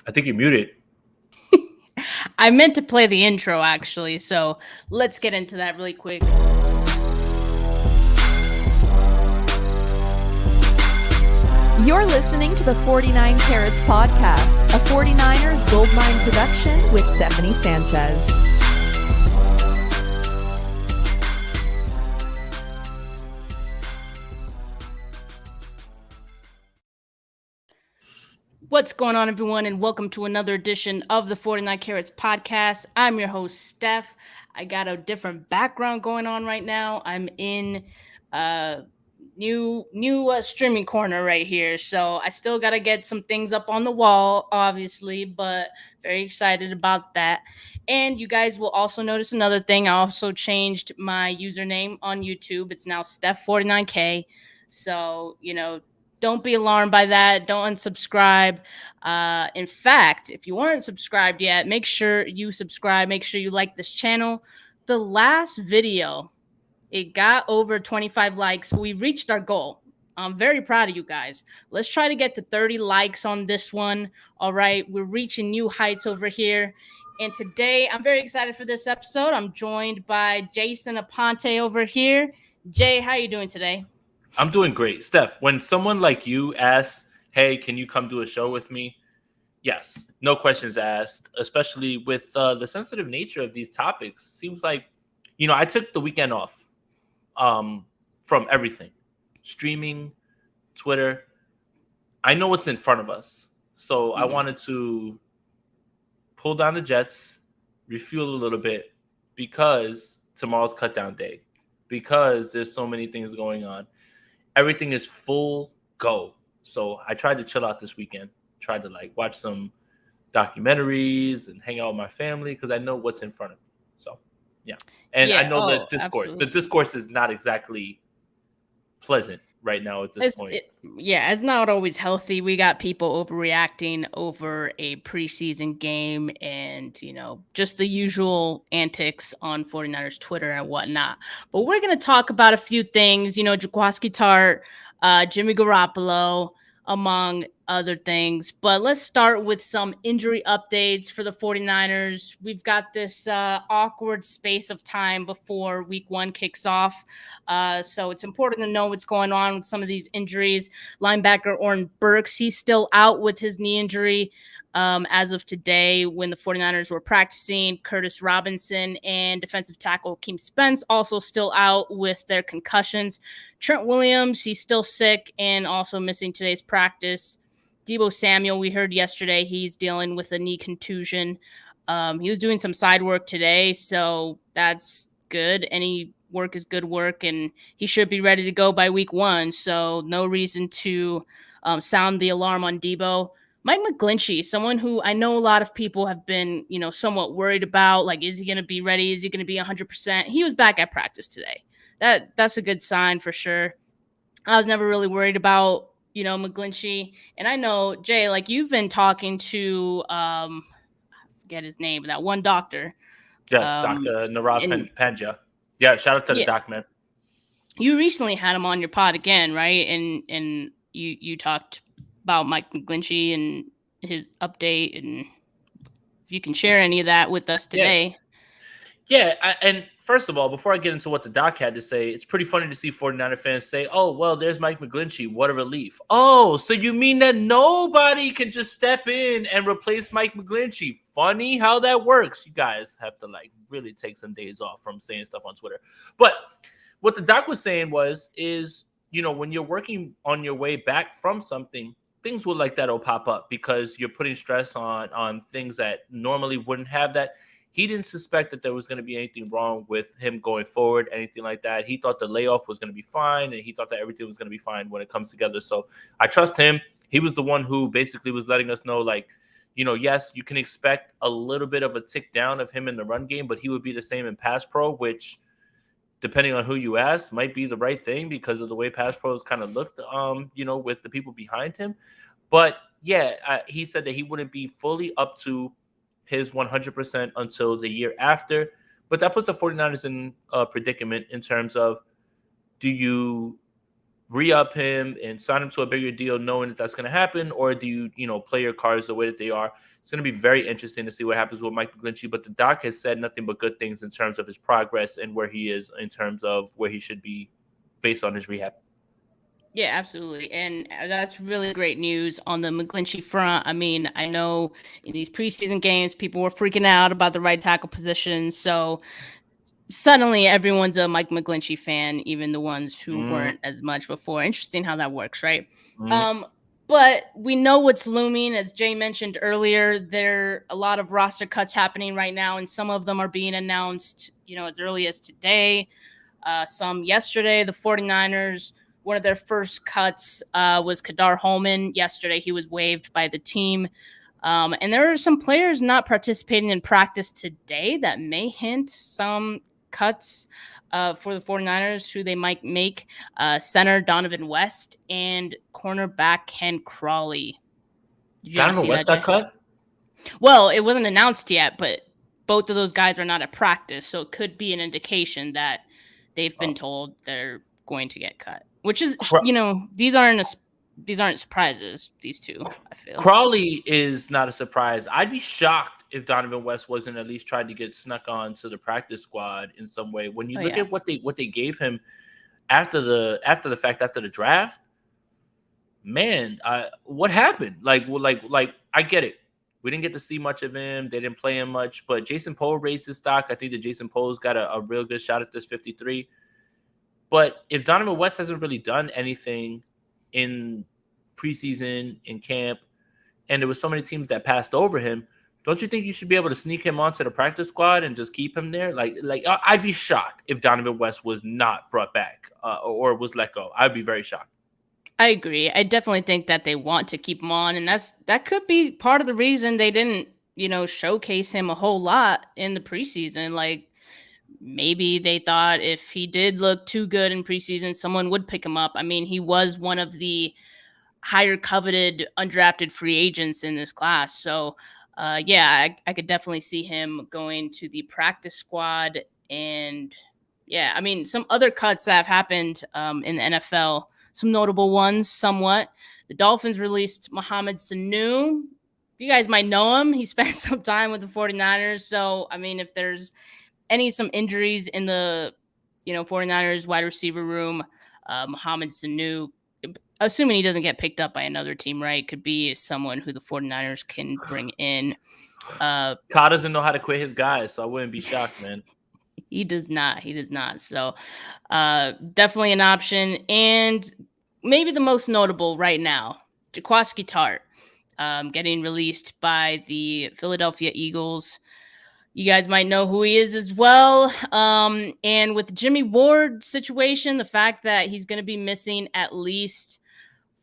I think you're muted. I meant to play the intro, actually, so let's get into that really quick. You're listening to the 49 Carats podcast, a 49ers Goldmine production with Stephanie Sanchez. What's going on, everyone, and welcome to another edition of the 49 Carats podcast. I'm your host, Steph. I got a different background going on right now. I'm in new streaming corner right here, so I still got to get some things up on the wall, obviously, but very excited about that. And you guys will also notice another thing. I also changed my username on YouTube. It's now Steph49K. So, don't be alarmed by that. Don't unsubscribe. In fact, if you aren't subscribed yet, make sure you subscribe. Make sure you like this channel. The last video, it got over 25 likes. So we reached our goal. I'm very proud of you guys. Let's try to get to 30 likes on this one. All right. We're reaching new heights over here. And today, I'm very excited for this episode. I'm joined by Jason Aponte over here. Jay, how are you doing today? I'm doing great. Steph, when someone like you asks, hey, can you come do a show with me? Yes, no questions asked, especially with the sensitive nature of these topics. Seems like, I took the weekend off from everything. Streaming, Twitter. I know what's in front of us. So I wanted to pull down the jets, refuel a little bit, because tomorrow's cut down day, because there's so many things going on. Everything is full go. So I tried to chill out this weekend. Tried to watch some documentaries and hang out with my family because I know what's in front of me. So yeah. And I know the discourse. Absolutely. The discourse is not exactly pleasant right now at this point. It's not always healthy. We got people overreacting over a preseason game and, just the usual antics on 49ers Twitter and whatnot. But we're going to talk about a few things, Jaquiski Tartt, Jimmy Garoppolo, among other things. But let's start with some injury updates for the 49ers. We've got this awkward space of time before week one kicks off. So it's important to know what's going on with some of these injuries. Linebacker Oren Burks, he's still out with his knee injury as of today when the 49ers were practicing. Curtis Robinson and defensive tackle Keem Spence also still out with their concussions. Trent Williams, he's still sick and also missing today's practice. Deebo Samuel, we heard yesterday, he's dealing with a knee contusion. He was doing some side work today, so that's good. Any work is good work, and he should be ready to go by week one, so no reason to sound the alarm on Deebo. Mike McGlinchey, someone who I know a lot of people have been, somewhat worried about, is he going to be ready? Is he going to be 100%? He was back at practice today. That's a good sign for sure. I was never really worried about, McGlinchey. And I know, Jay, you've been talking to, I forget his name, that one doctor. Yes, Dr. Narad Pandya. Yeah, shout out to the doc, man. You recently had him on your pod again, right? And you talked about Mike McGlinchey and his update, and if you can share any of that with us today. Yeah, and first of all, before I get into what the doc had to say, it's pretty funny to see 49er fans say, oh, well, there's Mike McGlinchey. What a relief. Oh, so you mean that nobody can just step in and replace Mike McGlinchey? Funny how that works. You guys have to really take some days off from saying stuff on Twitter. But what the doc was saying is, when you're working on your way back from something, things like that will pop up because you're putting stress on things that normally wouldn't have that. He didn't suspect that there was going to be anything wrong with him going forward, anything like that. He thought the layoff was going to be fine, and he thought that everything was going to be fine when it comes together. So I trust him. He was the one who basically was letting us know, yes, you can expect a little bit of a tick down of him in the run game, but he would be the same in pass pro, which, depending on who you ask, might be the right thing because of the way pass pros kind of looked, with the people behind him. But yeah, he said that he wouldn't be fully up to his 100% until the year after. But that puts the 49ers in a predicament in terms of, do you re-up him and sign him to a bigger deal knowing that that's going to happen, or do you, play your cards the way that they are? It's going to be very interesting to see what happens with Mike McGlinchey, but the doc has said nothing but good things in terms of his progress and where he is in terms of where he should be based on his rehab. Yeah, absolutely. And that's really great news on the McGlinchey front. I mean, I know in these preseason games, people were freaking out about the right tackle position. So suddenly everyone's a Mike McGlinchey fan, even the ones who weren't as much before. Interesting how that works, right? But we know what's looming. As Jay mentioned earlier, there are a lot of roster cuts happening right now, and some of them are being announced, as early as today. Some yesterday. The 49ers, one of their first cuts was Kadar Holman. Yesterday, he was waived by the team. And there are some players not participating in practice today that may hint some cuts for the 49ers who they might make. Center Donovan West and cornerback Ken Crawley. Donovan West got cut? Well, it wasn't announced yet, but both of those guys are not at practice, so it could be an indication that they've been told they're going to get cut. Which is, these aren't surprises, these two, I feel. Crawley is not a surprise. I'd be shocked if Donovan West wasn't at least tried to get snuck on to the practice squad in some way. When you look at what they gave him after the draft, man, what happened? Like I get it. We didn't get to see much of him. They didn't play him much, but Jason Poe raised his stock. I think that Jason Poe's got a real good shot at this 53. But if Donovan West hasn't really done anything in preseason, in camp, and there was so many teams that passed over him, don't you think you should be able to sneak him onto the practice squad and just keep him there? Like I'd be shocked if Donovan West was not brought back or was let go. I'd be very shocked. I agree. I definitely think that they want to keep him on, and that could be part of the reason they didn't, showcase him a whole lot in the preseason. Like, maybe they thought if he did look too good in preseason, someone would pick him up. I mean, he was one of the higher coveted undrafted free agents in this class. So, I could definitely see him going to the practice squad. And, I mean, some other cuts that have happened in the NFL, some notable ones somewhat. The Dolphins released Mohamed Sanu. You guys might know him. He spent some time with the 49ers. So, I mean, if there's some injuries in the 49ers wide receiver room, Mohamed Sanu, assuming he doesn't get picked up by another team, right, could be someone who the 49ers can bring in. Kyle doesn't know how to quit his guys, so I wouldn't be shocked, man. He does not. So definitely an option. And maybe the most notable right now, Jaquiski Tartt getting released by the Philadelphia Eagles. You guys might know who he is as well. And with the Jimmy Ward situation, the fact that he's going to be missing at least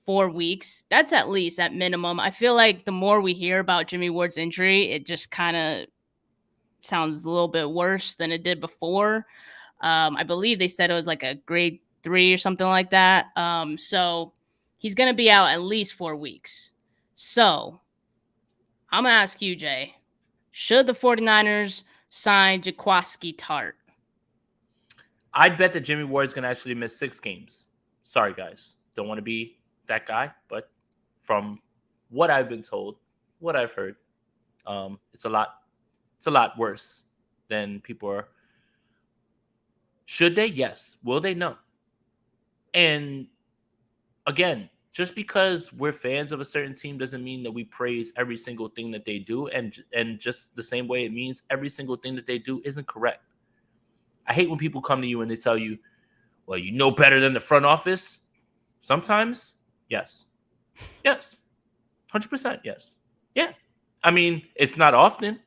4 weeks, that's at least at minimum. I feel like the more we hear about Jimmy Ward's injury, it just kind of sounds a little bit worse than it did before. I believe they said it was like a grade 3 or something like that. So he's going to be out at least 4 weeks. So I'm going to ask you, Jay, should the 49ers sign Jaquiski Tartt? I'd bet that Jimmy Ward's going to actually miss 6 games. Sorry, guys. Don't want to be that guy, but from what I've been told, what I've heard, it's a lot worse than people are. Should they? Yes. Will they? No. And again, just because we're fans of a certain team doesn't mean that we praise every single thing that they do. And just the same way it means every single thing that they do isn't correct. I hate when people come to you and they tell you, well, you know better than the front office. Sometimes, yes. Yes. 100% yes. Yeah. I mean, it's not often.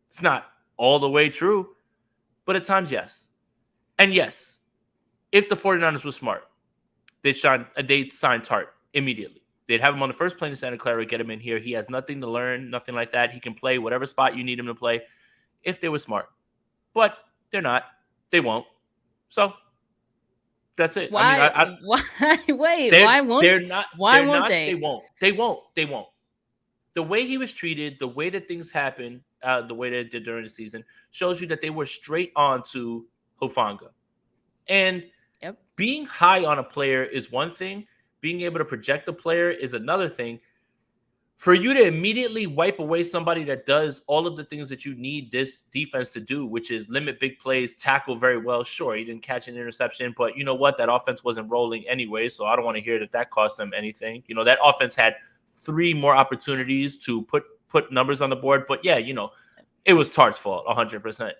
It's not all the way true. But at times, yes. And yes, if the 49ers were smart, they'd sign Tartt immediately. They'd have him on the first plane to Santa Clara, get him in here. He has nothing to learn, nothing like that. He can play whatever spot you need him to play if they were smart. But they're not. They won't. So that's it. Why? I mean, why won't they're not? Why they're won't not, they? They won't. The way he was treated, the way that things happened, the way that it did during the season, shows you that they were straight on to Hufanga. And being high on a player is one thing. Being able to project a player is another thing. For you to immediately wipe away somebody that does all of the things that you need this defense to do, which is limit big plays, tackle very well. Sure, he didn't catch an interception, but you know what? That offense wasn't rolling anyway, so I don't want to hear that cost them anything. You know, that offense had 3 more opportunities to put numbers on the board, but yeah, you know, it was Tart's fault, 100%.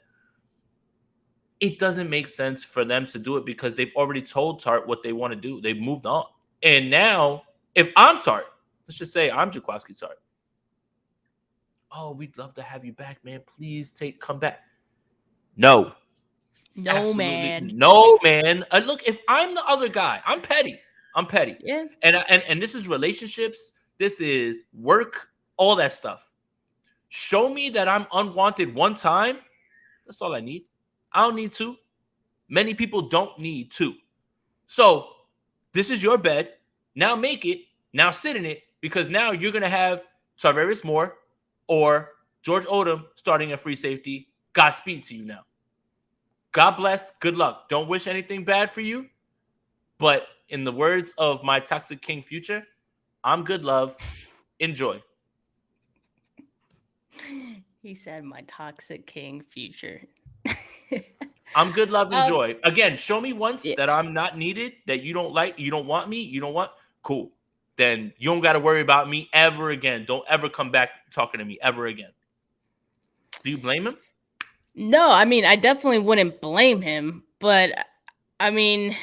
It doesn't make sense for them to do it because they've already told Tarp what they want to do. They've moved on. And now, if I'm Tarp, let's just say I'm Jaquiski Tartt. Oh, we'd love to have you back, man. Please come back. No. No, Absolutely. man. No, man. Look, if I'm the other guy, I'm petty. Yeah. And this is relationships. This is work, all that stuff. Show me that I'm unwanted one time. That's all I need. I don't need 2. Many people don't need 2. So this is your bed. Now make it. Now sit in it. Because now you're going to have Tarvarius Moore or George Odom starting at free safety. Godspeed to you now. God bless. Good luck. Don't wish anything bad for you. But in the words of my Toxic King Future, I'm good love. Enjoy. He said my Toxic King Future. I'm good love. Enjoy. Again, show me once that I'm not needed, that you don't like, you don't want me, cool. Then you don't got to worry about me ever again. Don't ever come back talking to me ever again. Do you blame him? No, I mean, I definitely wouldn't blame him. But, I mean,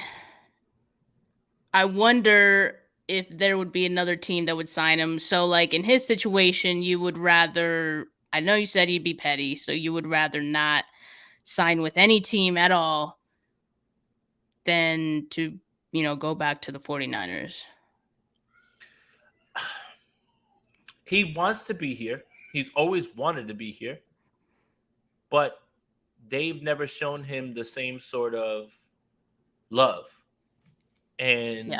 I wonder if there would be another team that would sign him. So, like, in his situation, you would rather... I know you said he'd be petty, so you would rather not sign with any team at all than to, go back to the 49ers. He wants to be here. He's always wanted to be here. But they've never shown him the same sort of love. And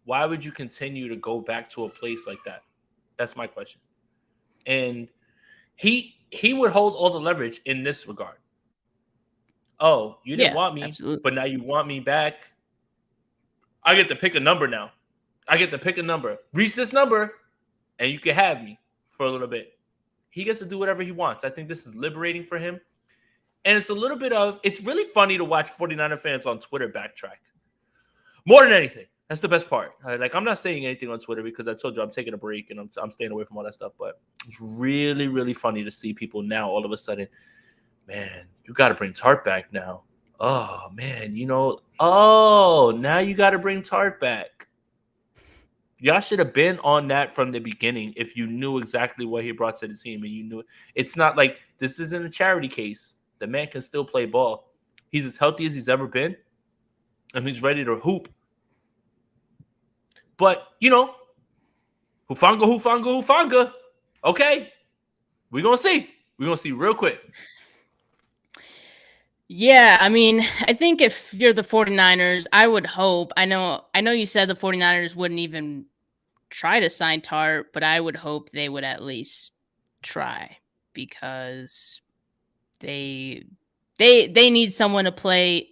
why would you continue to go back to a place like that? That's my question. And he would hold all the leverage in this regard. Oh, you didn't want me, absolutely. But now you want me back. I get to pick a number now. Reach this number, and you can have me for a little bit. He gets to do whatever he wants. I think this is liberating for him. And it's a little bit of, it's really funny to watch 49er fans on Twitter backtrack. More than anything. That's the best part. Like, I'm not saying anything on Twitter because I told you I'm taking a break and I'm staying away from all that stuff. But it's really, really funny to see people now all of a sudden, man, you got to bring Tarp back now. Oh, man, now you got to bring Tarp back. Y'all should have been on that from the beginning if you knew exactly what he brought to the team and you knew it. It's not like this isn't a charity case. The man can still play ball. He's as healthy as he's ever been, and he's ready to hoop. But, Hufanga. Okay, we're going to see. We're going to see real quick. Yeah, I mean, I think if you're the 49ers, I would hope. I know you said the 49ers wouldn't even try to sign Tarp, but I would hope they would at least try because they need someone to play.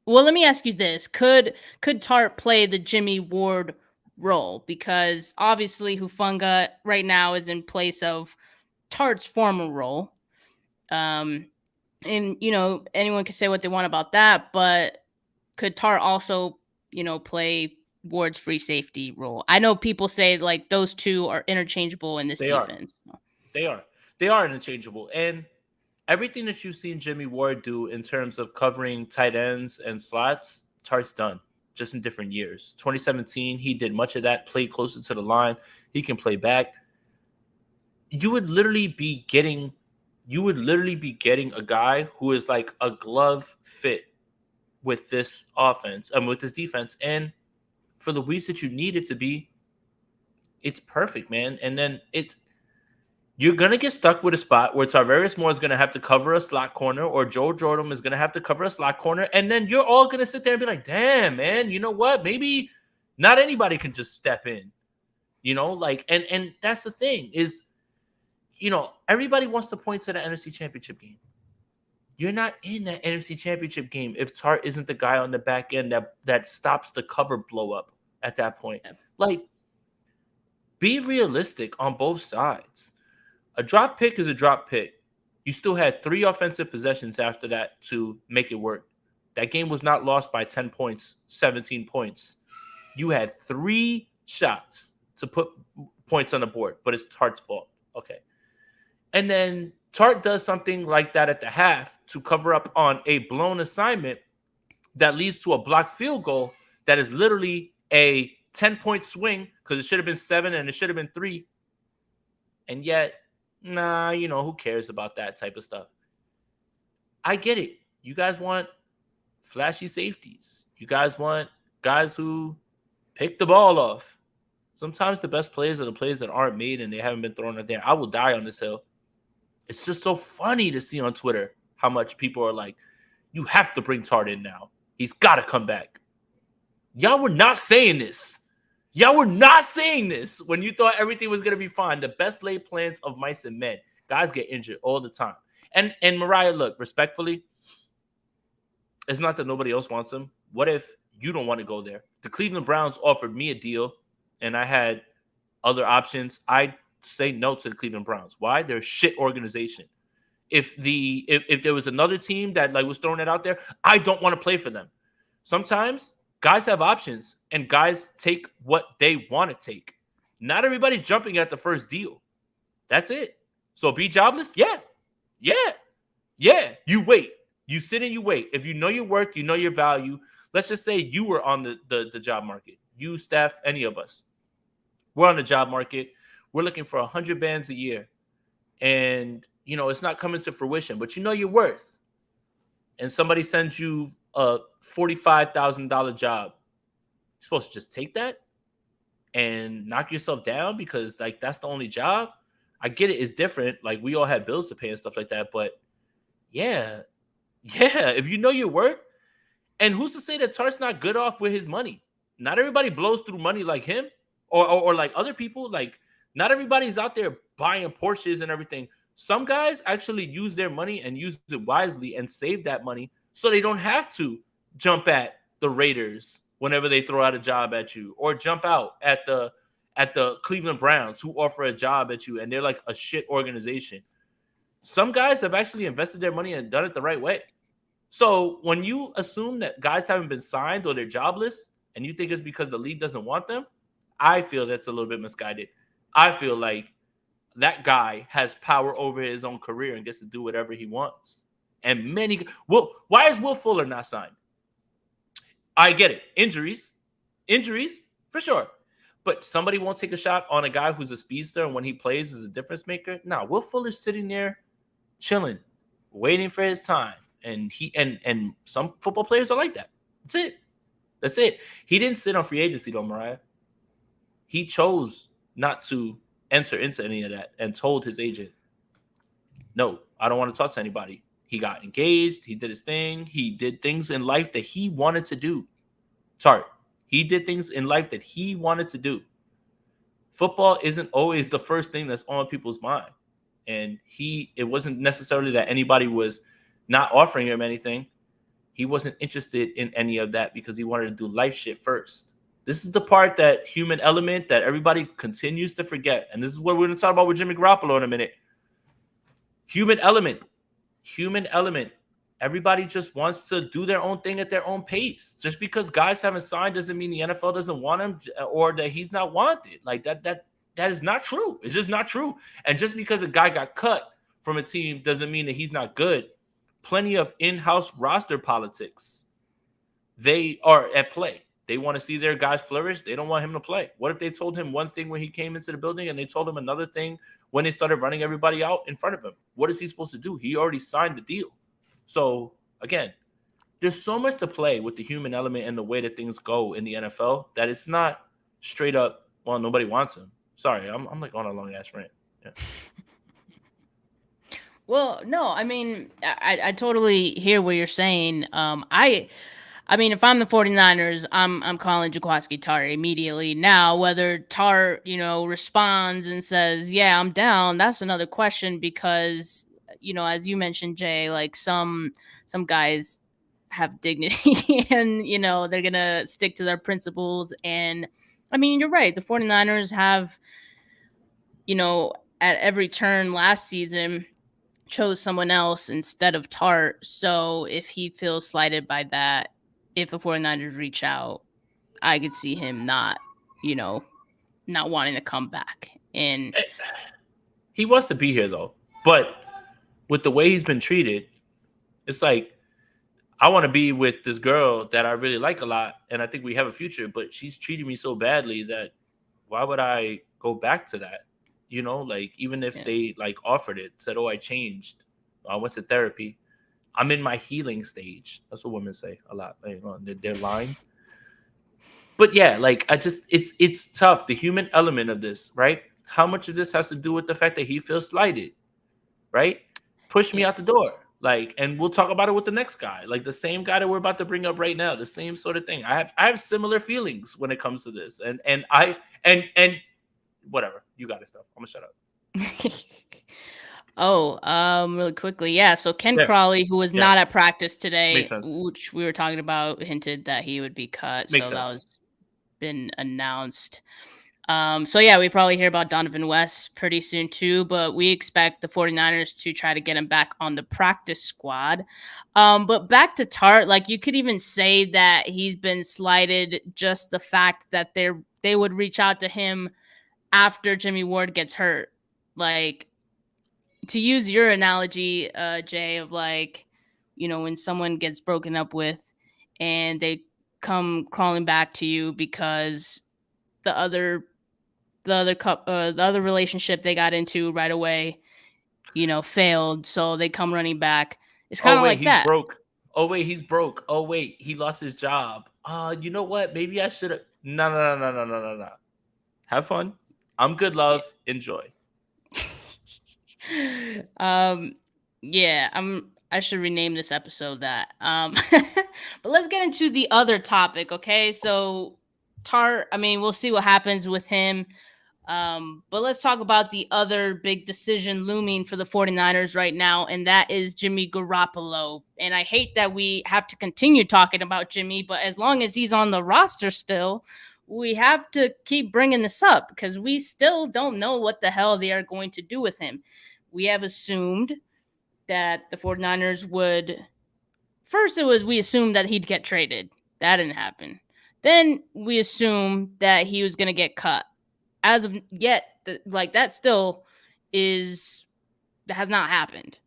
Well, let me ask you this. Could Tarp play the Jimmy Ward role? Because obviously Hufanga right now is in place of Tart's former role. And, anyone can say what they want about that, but could Tarp also, play Ward's free safety role? I know people say, like, those two are interchangeable in this defense. They are interchangeable. And everything that you've seen Jimmy Ward do in terms of covering tight ends and slots, Tart's done, just in different years. 2017, he did much of that, played closer to the line. He can play back. You would literally be getting a guy who is like a glove fit with this offense and with this defense. And for the weeks that you need it to be, it's perfect, man. And then you're going to get stuck with a spot where Tarvarius Moore is going to have to cover a slot corner or Joe Jordan is going to have to cover a slot corner. And then you're all going to sit there and be like, damn, man, you know what? Maybe not anybody can just step in, and that's the thing is, everybody wants to point to the NFC Championship game. You're not in that NFC Championship game if Tartt isn't the guy on the back end that stops the cover blow up at that point. Like, Be realistic on both sides. A drop pick is a drop pick. You still had 3 offensive possessions after that to make it work. That game was not lost by 10 points, 17 points. You had 3 shots to put points on the board, but it's Tart's fault. Okay. And then Tartt does something like that at the half to cover up on a blown assignment that leads to a blocked field goal that is literally a 10-point swing because it should have been 7 and it should have been 3. And yet, who cares about that type of stuff? I get it. You guys want flashy safeties. You guys want guys who pick the ball off. Sometimes the best players are the players that aren't made and they haven't been thrown out there. I will die on this hill. It's just so funny to see on Twitter how much people are like, you have to bring Tartt in now. He's got to come back. Y'all were not saying this. Y'all were not saying this when you thought everything was going to be fine. The best laid plans of mice and men. Guys get injured all the time. And Mariah, look, respectfully, it's not that nobody else wants him. What if you don't want to go there? The Cleveland Browns offered me a deal, and I had other options. I'd say no to the Cleveland Browns. Why? They're a shit organization. If there was another team that was throwing it out there, I don't want to play for them. Sometimes guys have options, and guys take what they want to take. Not everybody's jumping at the first deal. That's it. So be jobless? Yeah. You wait. You sit and you wait. If you know your worth, you know your value. Let's just say you were on the job market. You, Steph, any of us. We're on the job market. We're looking for 100 bands a year. And, it's not coming to fruition, but you know your worth. And somebody sends you a $45,000 job. You're supposed to just take that and knock yourself down because, that's the only job? I get it. It's different. We all have bills to pay and stuff like that. But, yeah, if you know your worth, and who's to say that Tart's not good off with his money? Not everybody blows through money like him or like other people. Not everybody's out there buying Porsches and everything. Some guys actually use their money and use it wisely and save that money so they don't have to jump at the Raiders whenever they throw out a job at you, or jump out at the Cleveland Browns who offer a job at you and they're like a shit organization. Some guys have actually invested their money and done it the right way. So when you assume that guys haven't been signed or they're jobless and you think it's because the league doesn't want them, I feel that's a little bit misguided. I feel like that guy has power over his own career and gets to do whatever he wants. And why is Will Fuller not signed? I get it. Injuries, for sure. But somebody won't take a shot on a guy who's a speedster and when he plays is a difference maker. No, Will Fuller's sitting there chilling, waiting for his time. And and some football players are like that. That's it. He didn't sit on free agency though, Mariah. He chose not to enter into any of that and told his agent, no, I don't want to talk to anybody. He got engaged. He did his thing. He did things in life that he wanted to do. Tarp. He did things in life that he wanted to do. Football isn't always the first thing that's on people's mind. And it wasn't necessarily that anybody was not offering him anything. He wasn't interested in any of that because he wanted to do life shit first. This is the part, that human element, that everybody continues to forget. And this is what we're going to talk about with Jimmy Garoppolo in a minute. Human element. Everybody just wants to do their own thing at their own pace. Just because guys haven't signed doesn't mean the NFL doesn't want him or that he's not wanted. That is not true. It's just not true. And just because a guy got cut from a team doesn't mean that he's not good. Plenty of in-house roster politics. They are at play. They want to see their guys flourish. They don't want him to play. What if they told him one thing when he came into the building and they told him another thing when they started running everybody out in front of him? What is he supposed to do? He already signed the deal. So, again, there's so much to play with the human element and the way that things go in the NFL that it's not straight up, well, nobody wants him. Sorry, I'm on a long-ass rant. Yeah. Well, no, I mean, I totally hear what you're saying. I mean, if I'm the 49ers, I'm calling Jaquiski Tartt immediately. Now, whether Tartt, responds and says, yeah, I'm down, that's another question because, as you mentioned, Jay, some guys have dignity and, they're going to stick to their principles. And I mean, you're right. The 49ers have at every turn last season chose someone else instead of Tarp. So if he feels slighted by that, if the 49ers reach out, I could see him not wanting to come back. And he wants to be here though. But with the way he's been treated, it's like, I want to be with this girl that I really like a lot, and I think we have a future, but she's treating me so badly that why would I go back to that? Like, even if they like offered it, said, oh, I changed, I went to therapy, I'm in my healing stage. That's what women say a lot. They're lying. But yeah, like, it's tough. The human element of this, right? How much of this has to do with the fact that he feels slighted, right? Push me out the door. Like, and we'll talk about it with the next guy, like the same guy that we're about to bring up right now, the same sort of thing. I have similar feelings when it comes to this, and whatever. You got it, stuff. I'm gonna shut up. Really quickly, yeah. So Ken Crawley, who was not at practice today, which we were talking about, hinted that he would be cut. That was been announced. So yeah, we probably hear about Donovan West pretty soon too, but we expect the 49ers to try to get him back on the practice squad. But back to Tartt, like, you could even say that he's been slighted, just the fact that they would reach out to him after Jimmy Ward gets hurt. Like, to use your analogy, Jay, of like, when someone gets broken up with and they come crawling back to you because the other relationship they got into right away, failed. So they come running back. It's kind of like that. Broke. Oh, wait, he's broke. Oh, wait, he lost his job. You know what? Maybe I should have. No. Have fun. I'm good, love. Yeah. Enjoy. I should rename this episode that. But let's get into the other topic, okay? So Tartt, we'll see what happens with him. But let's talk about the other big decision looming for the 49ers right now, and that is Jimmy Garoppolo. And I hate that we have to continue talking about Jimmy, but as long as he's on the roster still, we have to keep bringing this up because we still don't know what the hell they are going to do with him. We have assumed that the 49ers would... First, we assumed that he'd get traded. That didn't happen. Then we assumed that he was going to get cut. As of yet, that still has not happened.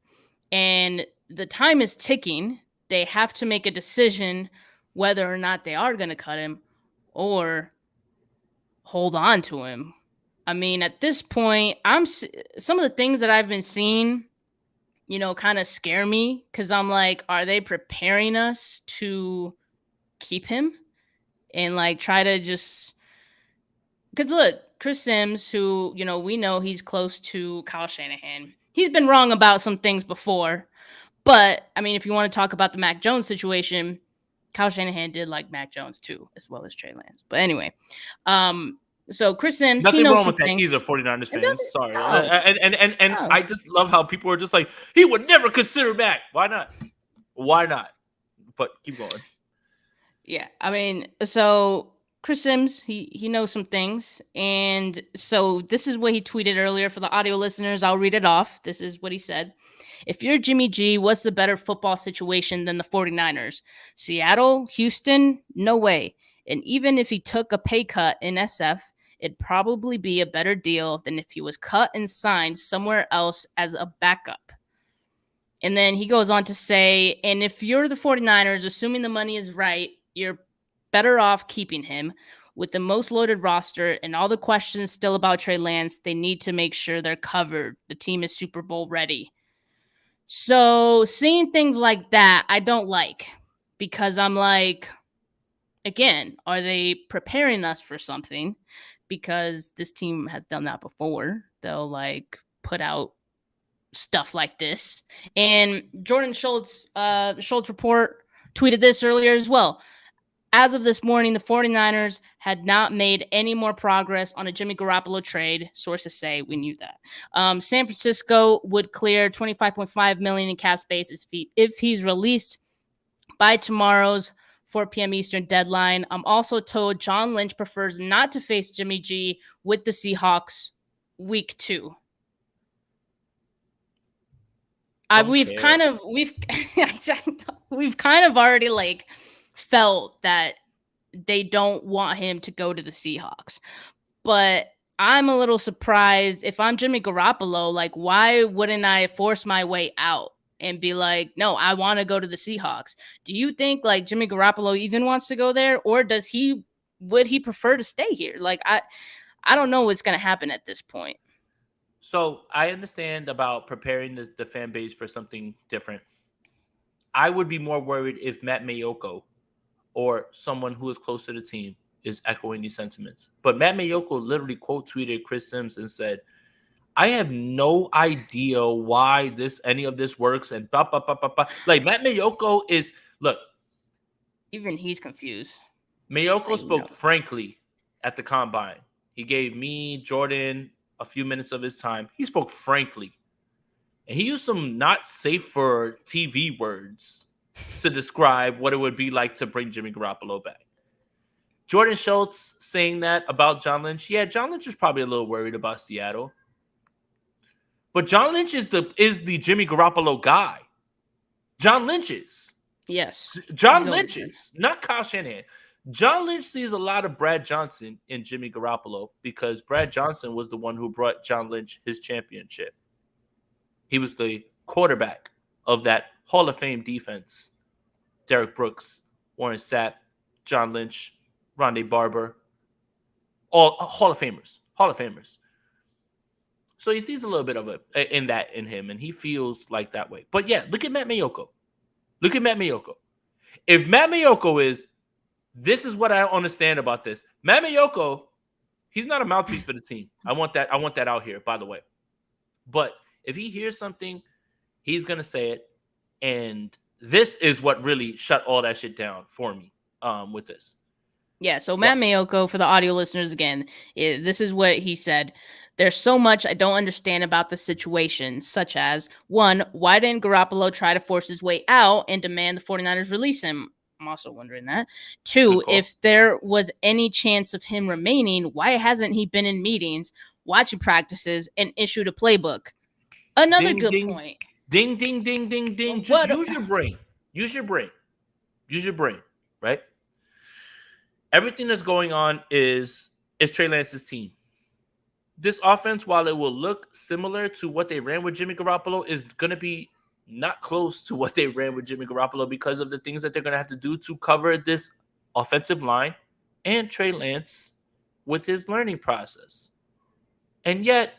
And the time is ticking. They have to make a decision whether or not they are going to cut him or hold on to him. At this point, some of the things that I've been seeing, kind of scare me because I'm like, are they preparing us to keep him and like try to just... Because look, Chris Sims, who, we know he's close to Kyle Shanahan. He's been wrong about some things before. But, if you want to talk about the Mac Jones situation, Kyle Shanahan did like Mac Jones too, as well as Trey Lance. But anyway, so Chris Sims, nothing he knows wrong some with that things. Either 49ers fans. Sorry. No. And I just love how people are just like, he would never consider Mac. Why not? But keep going. Yeah. So Chris Sims, he knows some things. And so this is what he tweeted earlier for the audio listeners. I'll read it off. This is what he said. If you're Jimmy G, what's the better football situation than the 49ers? Seattle, Houston? No way. And even if he took a pay cut in SF, it'd probably be a better deal than if he was cut and signed somewhere else as a backup. And then he goes on to say, and if you're the 49ers, assuming the money is right, you're better off keeping him. With the most loaded roster and all the questions still about Trey Lance, they need to make sure they're covered. The team is Super Bowl ready. So seeing things like that, I don't like, because I'm like, again, are they preparing us for something? Because this team has done that before. They'll like put out stuff like this. And Jordan Schultz Report tweeted this earlier as well. As of this morning, the 49ers had not made any more progress on a Jimmy Garoppolo trade. Sources say we knew that. San Francisco would clear $25.5 million in cap space if he's released by tomorrow's 4 p.m. Eastern deadline. I'm also told John Lynch prefers not to face Jimmy G with the Seahawks week 2. We've kind of already like felt that they don't want him to go to the Seahawks. But I'm a little surprised if I'm Jimmy Garoppolo, like why wouldn't I force my way out and be like, no, I want to go to the Seahawks? Do you think like Jimmy Garoppolo even wants to go there, or would he prefer to stay here? Like I don't know what's going to happen at this point. So I understand about preparing the fan base for something different. I would be more worried if Matt Mayoko or someone who is close to the team is echoing these sentiments. But Matt Mayoko literally quote tweeted Chris Sims and said, I have no idea why any of this works. And like Matt Mayoko is, look. Even he's confused. Mayoko spoke frankly at the combine. He gave me, Jordan, a few minutes of his time. He spoke frankly. And he used some not safe for TV words to describe what it would be like to bring Jimmy Garoppolo back. Jordan Schultz saying that about John Lynch. Yeah, John Lynch is probably a little worried about Seattle. But John Lynch is the Jimmy Garoppolo guy. John Lynch is. Yes. John Lynch is, not Kyle Shanahan. John Lynch sees a lot of Brad Johnson in Jimmy Garoppolo because Brad Johnson was the one who brought John Lynch his championship. He was the quarterback of that Hall of Fame defense. Derek Brooks, Warren Sapp, John Lynch, Rondé Barber, all Hall of Famers. So he sees a little bit of it in him, and he feels like that way. But yeah, look at Matt Mayoko. If Matt Mayoko is, this is what I understand about this. Matt Mayoko, he's not a mouthpiece for the team. I want that out here, by the way. But if he hears something, he's gonna say it. And this is what really shut all that shit down for me with this. Yeah, so Matt Mayoko, for the audio listeners again, this is what he said. There's so much I don't understand about the situation, such as, 1, why didn't Garoppolo try to force his way out and demand the 49ers release him? I'm also wondering that. 2, if there was any chance of him remaining, why hasn't he been in meetings, watching practices, and issued a playbook? Another good point. Ding, ding, ding, ding, ding. Just use your brain. Use your brain, right? Everything that's going on is Trey Lance's team. This offense, while it will look similar to what they ran with Jimmy Garoppolo, is going to be not close to what they ran with Jimmy Garoppolo because of the things that they're going to have to do to cover this offensive line and Trey Lance with his learning process. And yet,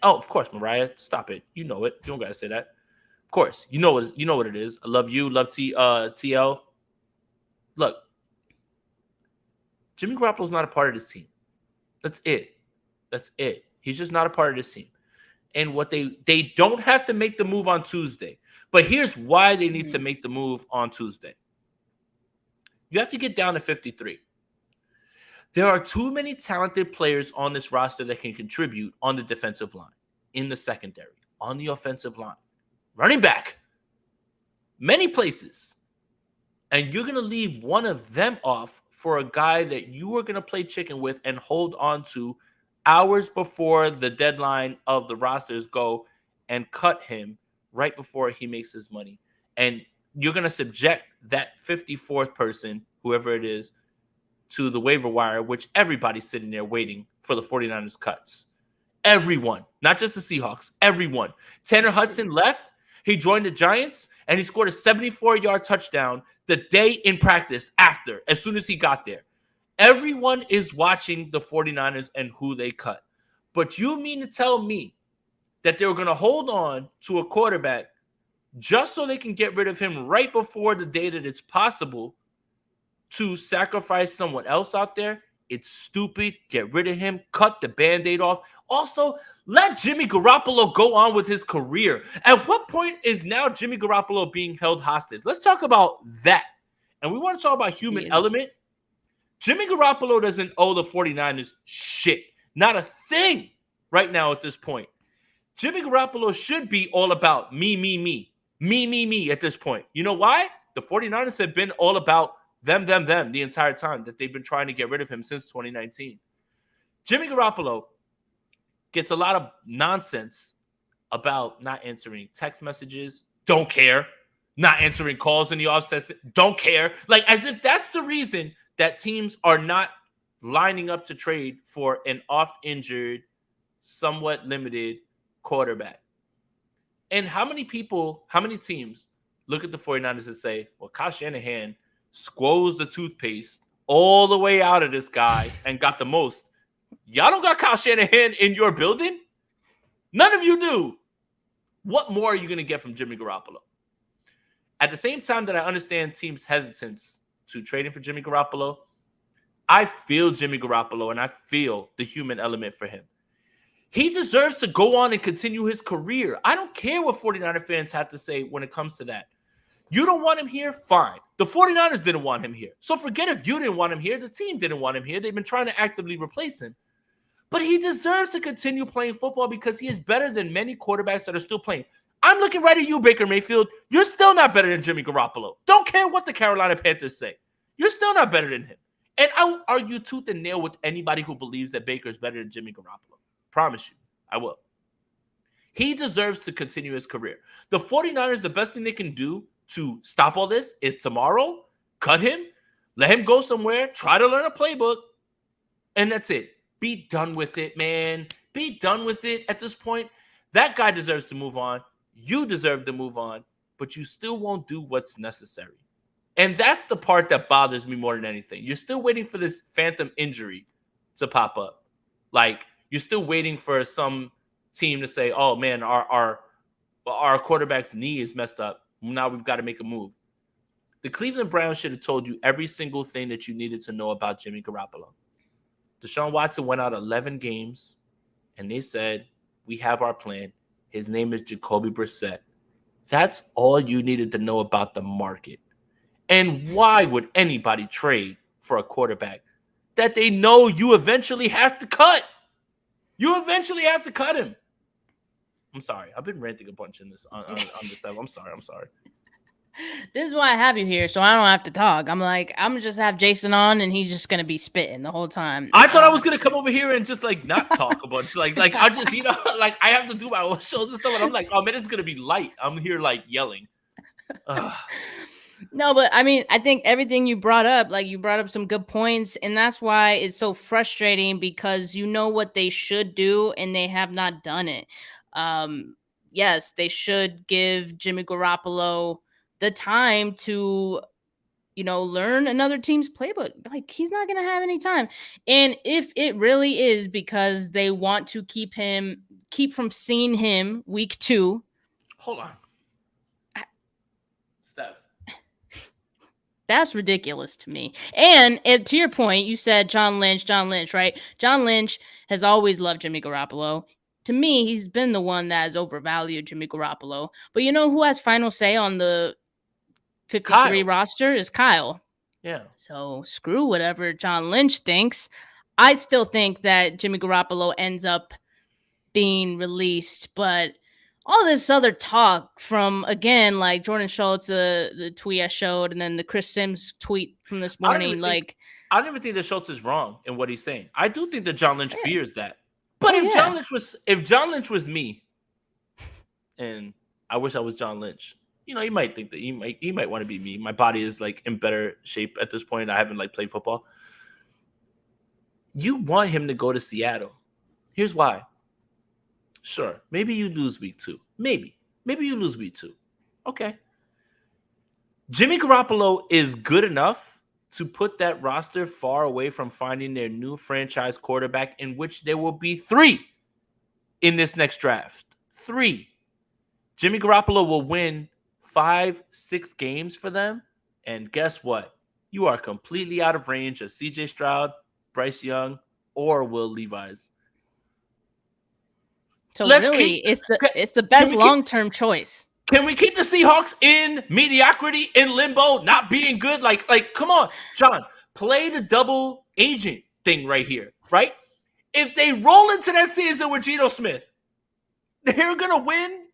of course, Mariah, stop it. You know it. You don't got to say that. Of course, you know what it is. I love you. Love TL. Look, Jimmy Garoppolo's not a part of this team. That's it. He's just not a part of this team. And what they don't have to make the move on Tuesday. But here's why they need to make the move on Tuesday. You have to get down to 53. There are too many talented players on this roster that can contribute on the defensive line, in the secondary, on the offensive line, running back, many places. And you're going to leave one of them off for a guy that you are going to play chicken with and hold on to hours before the deadline of the rosters go and cut him right before he makes his money. And you're going to subject that 54th person, whoever it is, to the waiver wire, which everybody's sitting there waiting for the 49ers cuts. Everyone, not just the Seahawks, everyone. Tanner Hudson left. He joined the Giants, and he scored a 74-yard touchdown the day in practice after, as soon as he got there. Everyone is watching the 49ers and who they cut. But you mean to tell me that they were going to hold on to a quarterback just so they can get rid of him right before the day that it's possible to sacrifice someone else out there? It's stupid. Get rid of him. Cut the Band-Aid off. Also, let Jimmy Garoppolo go on with his career. At what point is now Jimmy Garoppolo being held hostage? Let's talk about that. And we want to talk about human element. Jimmy Garoppolo doesn't owe the 49ers shit. Not a thing right now at this point. Jimmy Garoppolo should be all about me at this point. You know why? The 49ers have been all about them the entire time that they've been trying to get rid of him since 2019. Jimmy Garoppolo gets a lot of nonsense about not answering text messages, don't care, not answering calls in the offset, don't care. Like, as if that's the reason that teams are not lining up to trade for an oft-injured, somewhat limited quarterback. And how many teams look at the 49ers and say, well, Kyle Shanahan squoze the toothpaste all the way out of this guy and got the most. Y'all don't got Kyle Shanahan in your building? None of you do. What more are you going to get from Jimmy Garoppolo? At the same time that I understand teams' hesitance to trading for Jimmy Garoppolo, I feel Jimmy Garoppolo and I feel the human element for him. He deserves to go on and continue his career. I don't care what 49er fans have to say when it comes to that. You don't want him here? Fine. The 49ers didn't want him here. So forget if you didn't want him here. The team didn't want him here. They've been trying to actively replace him. But he deserves to continue playing football because he is better than many quarterbacks that are still playing. I'm looking right at you, Baker Mayfield. You're still not better than Jimmy Garoppolo. Don't care what the Carolina Panthers say. You're still not better than him. And I will argue tooth and nail with anybody who believes that Baker is better than Jimmy Garoppolo. Promise you, I will. He deserves to continue his career. The 49ers, the best thing they can do to stop all this is tomorrow, cut him, let him go somewhere, try to learn a playbook, and that's it. Be done with it, man. Be done with it at this point. That guy deserves to move on. You deserve to move on, but you still won't do what's necessary. And that's the part that bothers me more than anything. You're still waiting for this phantom injury to pop up. Like, you're still waiting for some team to say, oh, man, our quarterback's knee is messed up. Now we've got to make a move. The Cleveland Browns should have told you every single thing that you needed to know about Jimmy Garoppolo. Deshaun Watson went out 11 games, and they said, we have our plan. His name is Jacoby Brissett. That's all you needed to know about the market. And why would anybody trade for a quarterback that they know you eventually have to cut? You eventually have to cut him. I'm sorry. I've been ranting a bunch in this on this stuff. I'm sorry. This is why I have you here, so I don't have to talk. I'm gonna just have Jason on, and he's just gonna be spitting the whole time. I thought I was gonna come over here and just like not talk a bunch, like I just like I have to do my own shows and stuff, and I'm like, oh man, it's gonna be light. I'm here like yelling. No, but I mean, I think everything you brought up, like you brought up some good points, and that's why it's so frustrating because you know what they should do, and they have not done it. Yes, they should give Jimmy Garoppolo the time to, learn another team's playbook. Like, he's not going to have any time. And if it really is because they want to keep from seeing him week 2. Hold on. Steph. That's ridiculous to me. And to your point, you said John Lynch, right? John Lynch has always loved Jimmy Garoppolo. To me, he's been the one that has overvalued Jimmy Garoppolo. But you know who has final say on the 53 roster is Kyle. Yeah. So screw whatever John Lynch thinks. I still think that Jimmy Garoppolo ends up being released, but all this other talk from, again, like Jordan Schultz, the tweet I showed, and then the Chris Sims tweet from this morning, I don't even think that Schultz is wrong in what he's saying. I do think that John Lynch fears that. But if John Lynch was me, and I wish I was John Lynch, he might think that he might want to be me. My body is like in better shape at this point. I haven't like played football. You want him to go to Seattle. Here's why. Sure, maybe you lose week 2. Maybe you lose week 2. Okay. Jimmy Garoppolo is good enough to put that roster far away from finding their new franchise quarterback, in which there will be 3 in this next draft. 3. Jimmy Garoppolo will win 5-6 games for them. And guess what? You are completely out of range of CJ Stroud, Bryce Young, or Will Levis. So it's the best long-term choice. Can we keep the Seahawks in mediocrity, in limbo, not being good? Like, come on, John, play the double agent thing right here, right? If they roll into that season with Geno Smith, they're going to win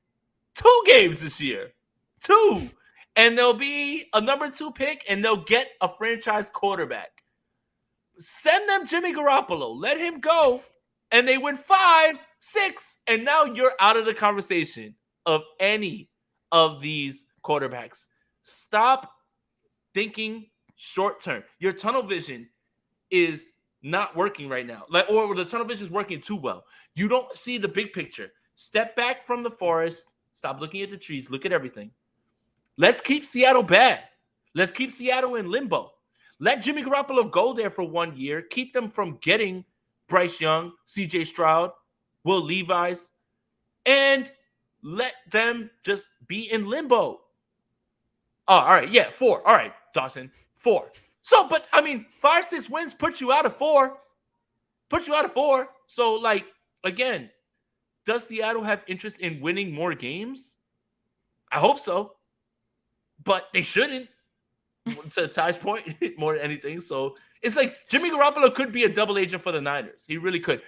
2 games this year. 2. And they'll be a number 2 pick, and they'll get a franchise quarterback. Send them Jimmy Garoppolo. Let him go, and they win 5. 6. And now you're out of the conversation of any of these quarterbacks. Stop thinking short term. Your tunnel vision is not working right now. Or the tunnel vision is working too well. You don't see the big picture. Step back from the forest. Stop looking at the trees. Look at everything. Let's keep Seattle bad. Let's keep Seattle in limbo. Let Jimmy Garoppolo go there for 1 year. Keep them from getting Bryce Young, CJ Stroud, Will Levis, and let them just be in limbo. Oh, all right. Yeah, 4. All right, Dawson, 4. So, but I mean, 5-6 wins put you out of 4. So, like, again, does Seattle have interest in winning more games? I hope so. But they shouldn't, to Ty's point, more than anything. So it's like Jimmy Garoppolo could be a double agent for the Niners. He really could.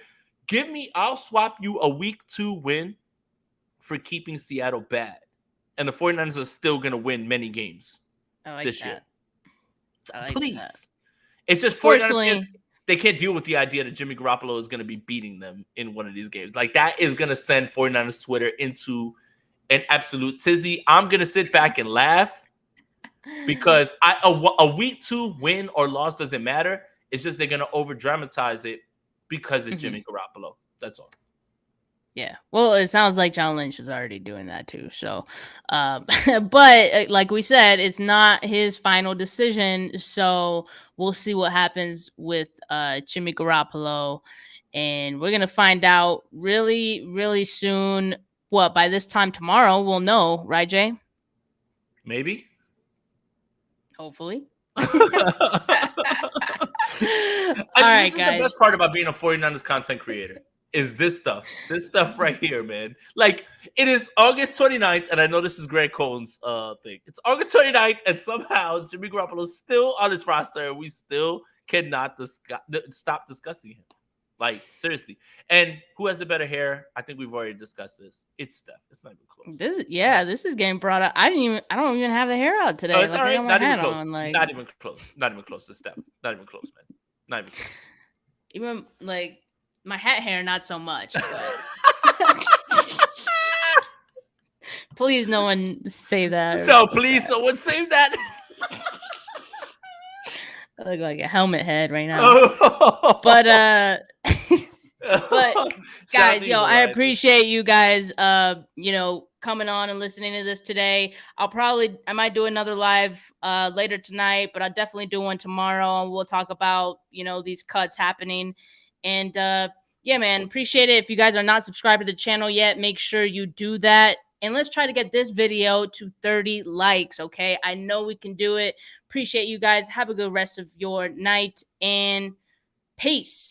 I'll swap you a week 2 win for keeping Seattle bad. And the 49ers are still going to win many games this year. Please. That. It's just 49ers fans, they can't deal with the idea that Jimmy Garoppolo is going to be beating them in one of these games. Like, that is going to send 49ers Twitter into an absolute tizzy. I'm going to sit back and laugh because a week 2 win or loss doesn't matter. It's just they're going to over dramatize it because it's Jimmy Garoppolo. That's all. Yeah. Well, it sounds like John Lynch is already doing that too. So, but like we said, it's not his final decision. So we'll see what happens with Jimmy Garoppolo. And we're going to find out really, really soon. What, by this time tomorrow, we'll know, right, Jay? Maybe. Hopefully. All right, this is guys. the best part about being a 49ers content creator is this stuff right here, man. Like, it is August 29th, and I know this is Greg Cohen's thing. It's August 29th, and somehow Jimmy Garoppolo is still on his roster, and we still cannot stop discussing him. Like, seriously. And who has the better hair? I think we've already discussed this. It's Steph. It's not even close. This is getting brought up. I don't even have the hair out today. Oh, it's all right. Not even close. Like, not even close to Steph. Not even close, man. Not even close. Even like my hat hair, not so much. But please, no one say that. So please, someone save that. I look like a helmet head right now. But guys, I appreciate you guys coming on and listening to this today. I might do another live later tonight, but I'll definitely do one tomorrow, and we'll talk about these cuts happening. And yeah, man, appreciate it. If you guys are not subscribed to the channel yet, make sure you do that. And let's try to get this video to 30 likes, okay? I know we can do it. Appreciate you guys. Have a good rest of your night, and peace.